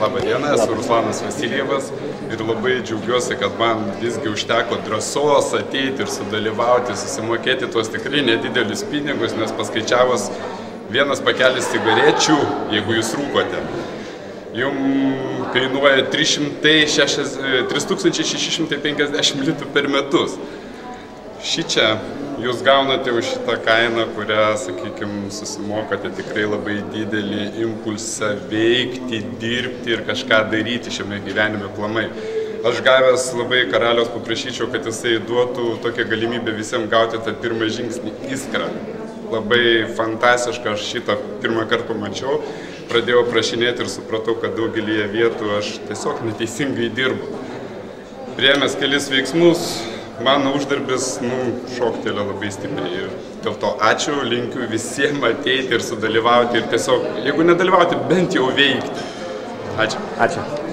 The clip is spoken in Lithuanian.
Labą dieną, esu Ruslanas Vasiljevas ir labai džiaugiuosi, kad man visgi užteko drąsos ateiti ir sudalyvauti, susimokėti tuos tikrai nedidelius pinigus, nes paskaičiavus vienas pakelis cigarečių, jeigu jūs rūkote, jums kainuoja 3650 litų per metus. Šičia jūs gaunate už šitą kainą, kurią, sakykime, susimokate tikrai labai didelį impulsą veikti, dirbti ir kažką daryti šiame gyvenime aplamai. Aš gavęs labai karaliaus paprašyčiau, kad jisai duotų tokią galimybę visiems gauti tą pirmą žingsnį iskrą. Labai fantastiška, aš šitą pirmą kartą pamačiau, pradėjau prašinėti ir supratau, kad daugelį vietų aš tiesiog neteisingai dirbu. Priėmęs kelis veiksmus, mano uždarbis šoktelė labai stipriai ir dėl to ačiū, linkiu visiems ateiti ir sudalyvauti ir tiesiog, jeigu nedalyvauti, bent jau veikti. Ačiū. Ačiū.